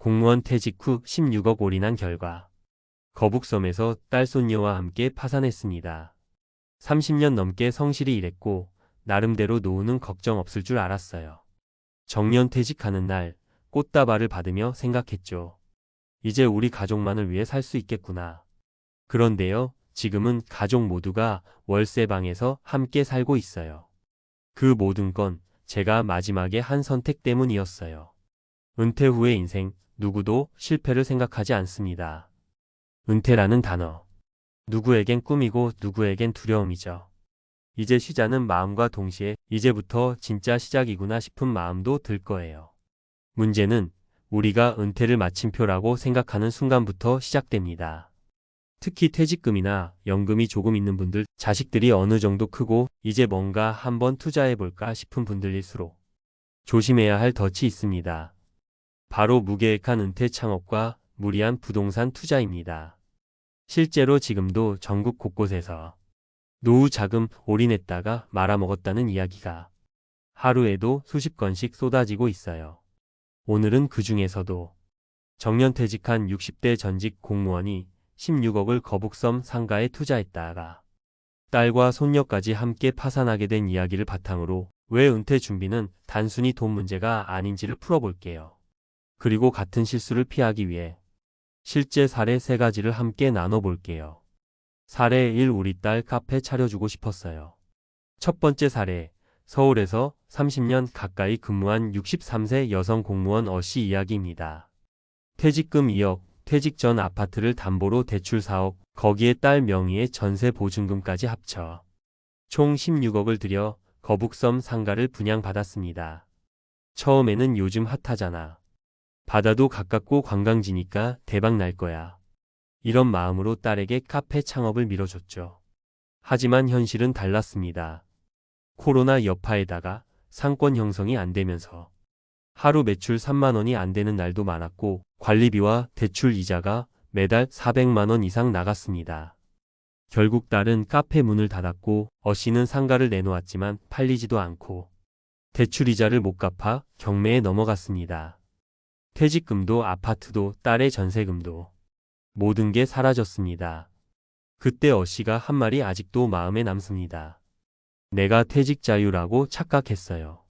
공무원 퇴직 후 16억 올인한 결과 거북섬에서 딸 손녀와 함께 파산했습니다. 30년 넘게 성실히 일했고 나름대로 노후는 걱정 없을 줄 알았어요. 정년 퇴직하는 날 꽃다발을 받으며 생각했죠. 이제 우리 가족만을 위해 살 수 있겠구나. 그런데요, 지금은 가족 모두가 월세방에서 함께 살고 있어요. 그 모든 건 제가 마지막에 한 선택 때문이었어요. 은퇴 후의 인생, 누구도 실패를 생각하지 않습니다. 은퇴라는 단어. 누구에겐 꿈이고 누구에겐 두려움이죠. 이제 쉬자는 마음과 동시에 이제부터 진짜 시작이구나 싶은 마음도 들 거예요. 문제는 우리가 은퇴를 마침표라고 생각하는 순간부터 시작됩니다. 특히 퇴직금이나 연금이 조금 있는 분들, 자식들이 어느 정도 크고 이제 뭔가 한번 투자해볼까 싶은 분들일수록 조심해야 할 덫이 있습니다. 바로 무계획한 은퇴 창업과 무리한 부동산 투자입니다. 실제로 지금도 전국 곳곳에서 노후 자금 올인했다가 말아먹었다는 이야기가 하루에도 수십 건씩 쏟아지고 있어요. 오늘은 그 중에서도 정년퇴직한 60대 전직 공무원이 16억을 거북섬 상가에 투자했다가 딸과 손녀까지 함께 파산하게 된 이야기를 바탕으로 왜 은퇴 준비는 단순히 돈 문제가 아닌지를 풀어볼게요. 그리고 같은 실수를 피하기 위해 실제 사례 3가지를 함께 나눠볼게요. 사례 1. 우리 딸 카페 차려주고 싶었어요. 첫 번째 사례, 서울에서 30년 가까이 근무한 63세 여성 공무원 어씨 이야기입니다. 퇴직금 2억, 퇴직 전 아파트를 담보로 대출 4억, 거기에 딸 명의의 전세 보증금까지 합쳐 총 16억을 들여 거북섬 상가를 분양받았습니다. 처음에는 요즘 핫하잖아. 바다도 가깝고 관광지니까 대박 날 거야. 이런 마음으로 딸에게 카페 창업을 밀어줬죠. 하지만 현실은 달랐습니다. 코로나 여파에다가 상권 형성이 안 되면서 하루 매출 3만 원이 안 되는 날도 많았고 관리비와 대출 이자가 매달 400만 원 이상 나갔습니다. 결국 딸은 카페 문을 닫았고 어씨는 상가를 내놓았지만 팔리지도 않고 대출 이자를 못 갚아 경매에 넘어갔습니다. 퇴직금도 아파트도 딸의 전세금도 모든 게 사라졌습니다. 그때 어씨가 한 말이 아직도 마음에 남습니다. 내가 퇴직 자유라고 착각했어요.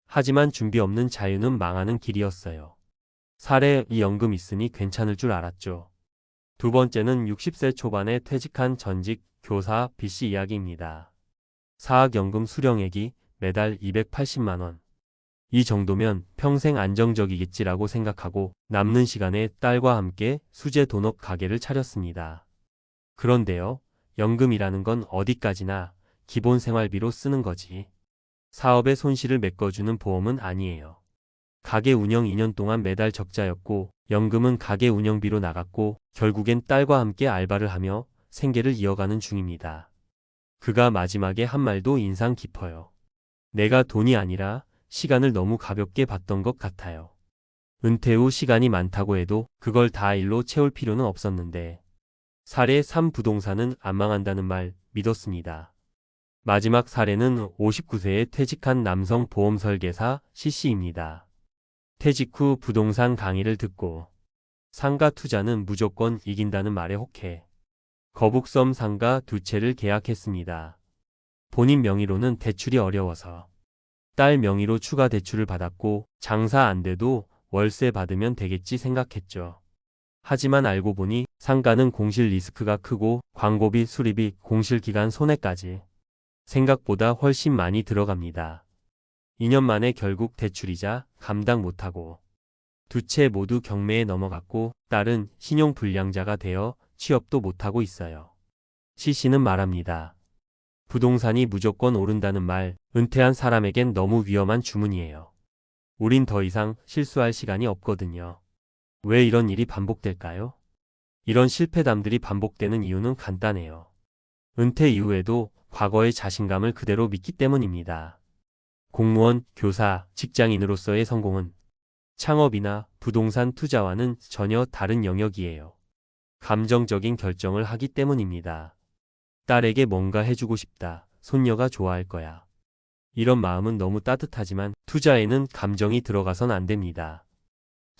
하지만 준비 없는 자유는 망하는 길이었어요. 사례 2. 연금 있으니 괜찮을 줄 알았죠. 두 번째는 60세 초반에 퇴직한 전직 교사 B씨 이야기입니다. 사학 연금 수령액이 매달 280만 원. 이 정도면 평생 안정적이겠지라고 생각하고 남는 시간에 딸과 함께 수제 도넛 가게를 차렸습니다. 그런데요, 연금이라는 건 어디까지나 기본 생활비로 쓰는 거지. 사업의 손실을 메꿔주는 보험은 아니에요. 가게 운영 2년 동안 매달 적자였고 연금은 가게 운영비로 나갔고 결국엔 딸과 함께 알바를 하며 생계를 이어가는 중입니다. 그가 마지막에 한 말도 인상 깊어요. 내가 돈이 아니라 시간을 너무 가볍게 봤던 것 같아요. 은퇴 후 시간이 많다고 해도 그걸 다 일로 채울 필요는 없었는데. 사례 3. 부동산은 안 망한다는 말 믿었습니다. 마지막 사례는 59세에 퇴직한 남성 보험 설계사 C씨입니다. 퇴직 후 부동산 강의를 듣고 상가 투자는 무조건 이긴다는 말에 혹해 거북섬 상가 2채를 계약했습니다. 본인 명의로는 대출이 어려워서 딸 명의로 추가 대출을 받았고 장사 안 돼도 월세 받으면 되겠지 생각했죠. 하지만 알고 보니 상가는 공실 리스크가 크고 광고비, 수리비, 공실기간 손해까지 생각보다 훨씬 많이 들어갑니다. 2년 만에 결국 대출이자 감당 못하고 2채 모두 경매에 넘어갔고 딸은 신용불량자가 되어 취업도 못하고 있어요. C씨는 말합니다. 부동산이 무조건 오른다는 말, 은퇴한 사람에겐 너무 위험한 주문이에요. 우린 더 이상 실수할 시간이 없거든요. 왜 이런 일이 반복될까요? 이런 실패담들이 반복되는 이유는 간단해요. 은퇴 이후에도 과거의 자신감을 그대로 믿기 때문입니다. 공무원, 교사, 직장인으로서의 성공은 창업이나 부동산 투자와는 전혀 다른 영역이에요. 감정적인 결정을 하기 때문입니다. 딸에게 뭔가 해주고 싶다. 손녀가 좋아할 거야. 이런 마음은 너무 따뜻하지만 투자에는 감정이 들어가선 안 됩니다.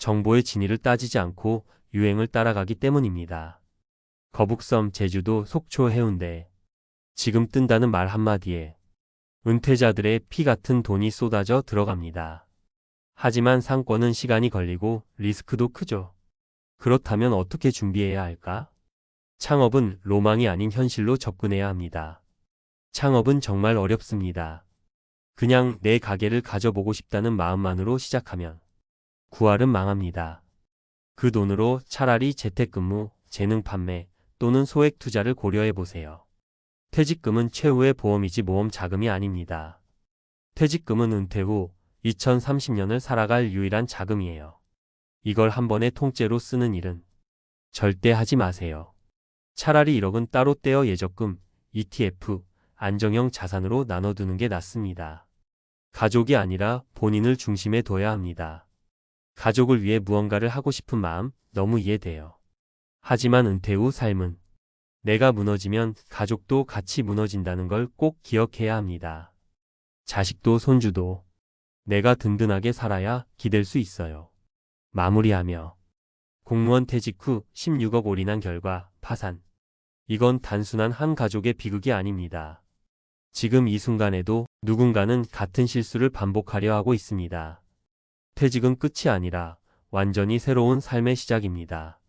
정보의 진위를 따지지 않고 유행을 따라가기 때문입니다. 거북섬, 제주도, 속초, 해운대. 지금 뜬다는 말 한마디에 은퇴자들의 피 같은 돈이 쏟아져 들어갑니다. 하지만 상권은 시간이 걸리고 리스크도 크죠. 그렇다면 어떻게 준비해야 할까? 창업은 로망이 아닌 현실로 접근해야 합니다. 창업은 정말 어렵습니다. 그냥 내 가게를 가져보고 싶다는 마음만으로 시작하면 9할은 망합니다. 그 돈으로 차라리 재택근무, 재능 판매 또는 소액 투자를 고려해 보세요. 퇴직금은 최후의 보험이지 모험 자금이 아닙니다. 퇴직금은 은퇴 후 2030년을 살아갈 유일한 자금이에요. 이걸 한 번에 통째로 쓰는 일은 절대 하지 마세요. 차라리 1억은 따로 떼어 예적금, ETF, 안정형 자산으로 나눠두는 게 낫습니다. 가족이 아니라 본인을 중심에 둬야 합니다. 가족을 위해 무언가를 하고 싶은 마음 너무 이해돼요. 하지만 은퇴 후 삶은 내가 무너지면 가족도 같이 무너진다는 걸 꼭 기억해야 합니다. 자식도 손주도 내가 든든하게 살아야 기댈 수 있어요. 마무리하며 공무원 퇴직 후 16억 올인한 결과 파산. 이건 단순한 한 가족의 비극이 아닙니다. 지금 이 순간에도 누군가는 같은 실수를 반복하려 하고 있습니다. 퇴직은 끝이 아니라 완전히 새로운 삶의 시작입니다.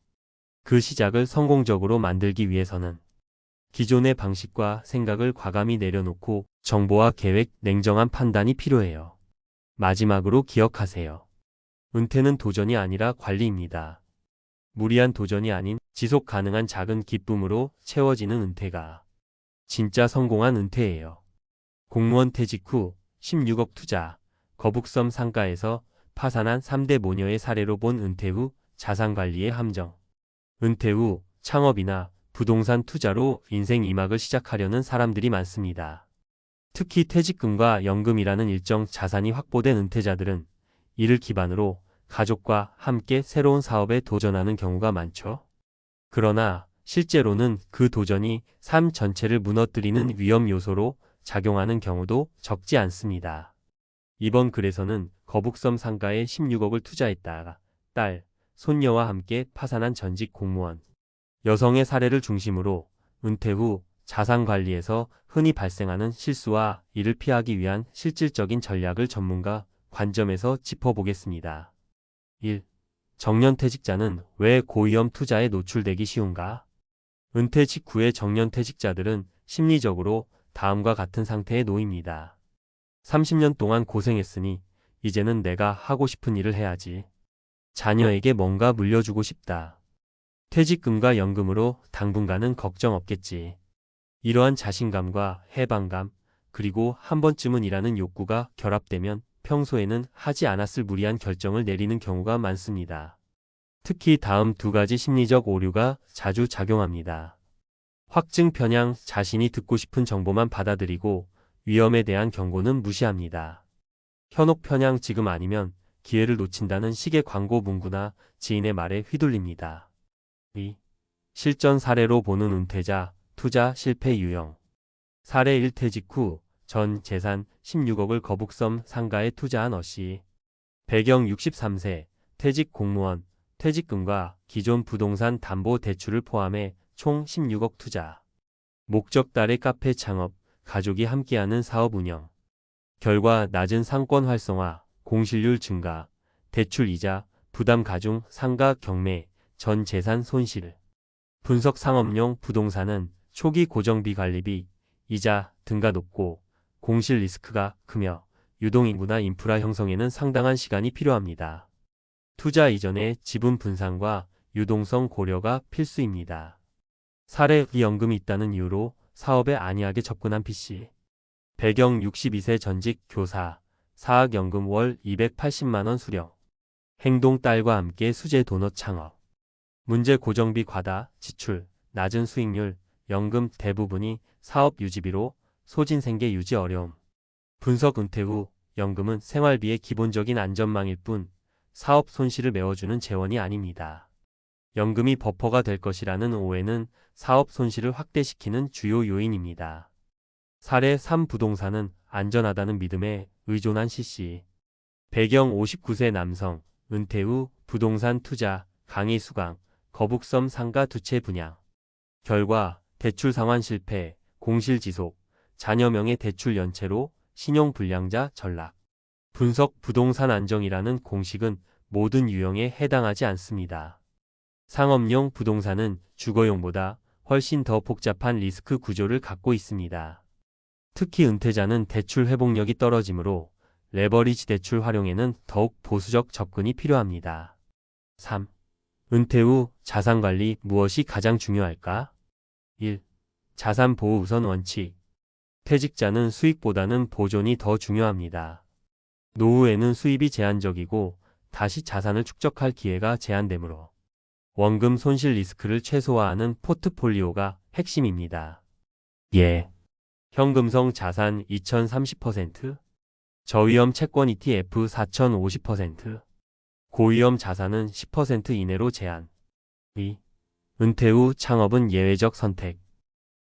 그 시작을 성공적으로 만들기 위해서는 기존의 방식과 생각을 과감히 내려놓고 정보와 계획, 냉정한 판단이 필요해요. 마지막으로 기억하세요. 은퇴는 도전이 아니라 관리입니다. 무리한 도전이 아닌 지속 가능한 작은 기쁨으로 채워지는 은퇴가 진짜 성공한 은퇴예요. 공무원 퇴직 후 16억 투자, 거북섬 상가에서 파산한 3대 모녀의 사례로 본 은퇴 후 자산관리의 함정. 은퇴 후 창업이나 부동산 투자로 인생 2막을 시작하려는 사람들이 많습니다. 특히 퇴직금과 연금이라는 일정 자산이 확보된 은퇴자들은 이를 기반으로 가족과 함께 새로운 사업에 도전하는 경우가 많죠. 그러나 실제로는 그 도전이 삶 전체를 무너뜨리는 위험 요소로 작용하는 경우도 적지 않습니다. 이번 글에서는 거북섬 상가에 16억을 투자했다가 딸, 손녀와 함께 파산한 전직 공무원, 여성의 사례를 중심으로 은퇴 후 자산 관리에서 흔히 발생하는 실수와 이를 피하기 위한 실질적인 전략을 전문가 관점에서 짚어보겠습니다. 1. 정년퇴직자는 왜 고위험 투자에 노출되기 쉬운가? 은퇴 직후의 정년퇴직자들은 심리적으로 다음과 같은 상태에 놓입니다. 30년 동안 고생했으니 이제는 내가 하고 싶은 일을 해야지. 자녀에게 뭔가 물려주고 싶다. 퇴직금과 연금으로 당분간은 걱정 없겠지. 이러한 자신감과 해방감, 그리고 한 번쯤은 일하는 욕구가 결합되면 평소에는 하지 않았을 무리한 결정을 내리는 경우가 많습니다. 특히 다음 두 가지 심리적 오류가 자주 작용합니다. 확증 편향, 자신이 듣고 싶은 정보만 받아들이고 위험에 대한 경고는 무시합니다. 현혹 편향, 지금 아니면 기회를 놓친다는 식의 광고 문구나 지인의 말에 휘둘립니다. 2. 실전 사례로 보는 은퇴자, 투자 실패 유형. 사례 1. 퇴직 후 전 재산 16억을 거북섬 상가에 투자한 어씨. 배경 63세, 퇴직 공무원, 퇴직금과 기존 부동산 담보 대출을 포함해 총 16억 투자. 목적 딸의 카페 창업, 가족이 함께하는 사업 운영. 결과 낮은 상권 활성화, 공실률 증가, 대출 이자, 부담 가중, 상가 경매, 전 재산 손실. 분석 상업용 부동산은 초기 고정비 관리비, 이자 등가 높고 공실 리스크가 크며 유동인구나 인프라 형성에는 상당한 시간이 필요합니다. 투자 이전에 지분 분산과 유동성 고려가 필수입니다. 사례 연금이 있다는 이유로 사업에 안이하게 접근한 P씨. 배경 62세 전직 교사, 사학연금 월 280만원 수령. 행동 딸과 함께 수제 도넛 창업. 문제 고정비 과다, 지출, 낮은 수익률, 연금 대부분이 사업 유지비로 소진 생계 유지 어려움. 분석 은퇴 후 연금은 생활비의 기본적인 안전망일 뿐 사업 손실을 메워주는 재원이 아닙니다. 연금이 버퍼가 될 것이라는 오해는 사업 손실을 확대시키는 주요 요인입니다. 사례 3. 부동산은 안전하다는 믿음에 의존한 C씨. 배경 59세 남성, 은퇴 후 부동산 투자, 강의 수강, 거북섬 상가 두 채 분양. 결과, 대출 상환 실패, 공실 지속, 자녀 명의 대출 연체로 신용 불량자 전락. 분석 부동산 안정이라는 공식은 모든 유형에 해당하지 않습니다. 상업용 부동산은 주거용보다 훨씬 더 복잡한 리스크 구조를 갖고 있습니다. 특히 은퇴자는 대출 회복력이 떨어지므로 레버리지 대출 활용에는 더욱 보수적 접근이 필요합니다. 3. 은퇴 후 자산관리 무엇이 가장 중요할까? 1. 자산 보호 우선 원칙. 퇴직자는 수익보다는 보존이 더 중요합니다. 노후에는 수입이 제한적이고 다시 자산을 축적할 기회가 제한되므로 원금 손실 리스크를 최소화하는 포트폴리오가 핵심입니다. 예. 현금성 자산 2030%, 저위험 채권 ETF 4050%, 고위험 자산은 10% 이내로 제한. 2. 은퇴 후 창업은 예외적 선택.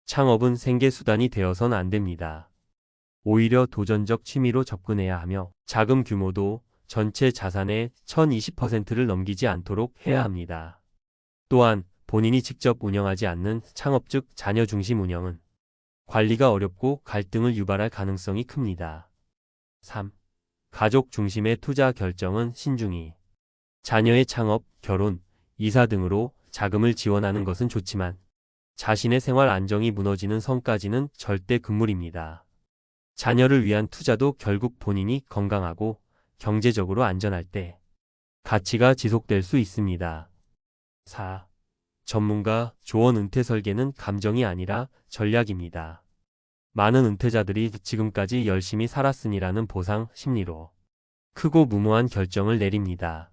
창업은 생계수단이 되어선 안 됩니다. 오히려 도전적 취미로 접근해야 하며 자금 규모도 전체 자산의 1020%를 넘기지 않도록 해야 합니다. 또한 본인이 직접 운영하지 않는 창업 즉 자녀 중심 운영은 관리가 어렵고 갈등을 유발할 가능성이 큽니다. 3. 가족 중심의 투자 결정은 신중히. 자녀의 창업, 결혼, 이사 등으로 자금을 지원하는 것은 좋지만 자신의 생활 안정이 무너지는 선까지는 절대 금물입니다. 자녀를 위한 투자도 결국 본인이 건강하고 경제적으로 안전할 때 가치가 지속될 수 있습니다. 4. 전문가 조언 은퇴 설계는 감정이 아니라 전략입니다. 많은 은퇴자들이 지금까지 열심히 살았으니라는 보상 심리로 크고 무모한 결정을 내립니다.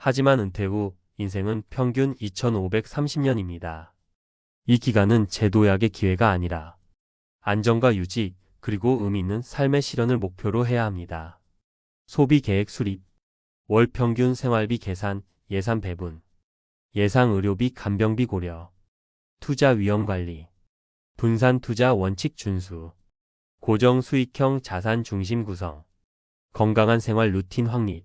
하지만 은퇴 후 인생은 평균 2530년입니다. 이 기간은 재도약의 기회가 아니라 안정과 유지 그리고 의미 있는 삶의 실현을 목표로 해야 합니다. 소비 계획 수립, 월 평균 생활비 계산, 예산 배분, 예상 의료비 간병비 고려, 투자 위험 관리, 분산 투자 원칙 준수, 고정 수익형 자산 중심 구성, 건강한 생활 루틴 확립,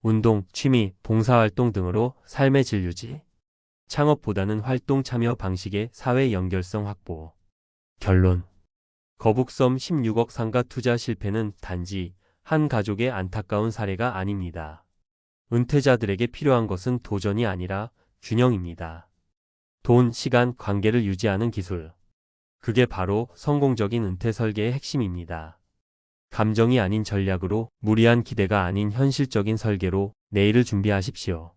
운동, 취미, 봉사활동 등으로 삶의 질 유지, 창업보다는 활동 참여 방식의 사회 연결성 확보. 결론. 거북섬 16억 상가 투자 실패는 단지 한 가족의 안타까운 사례가 아닙니다. 은퇴자들에게 필요한 것은 도전이 아니라 균형입니다. 돈, 시간, 관계를 유지하는 기술. 그게 바로 성공적인 은퇴 설계의 핵심입니다. 감정이 아닌 전략으로, 무리한 기대가 아닌 현실적인 설계로 내일을 준비하십시오.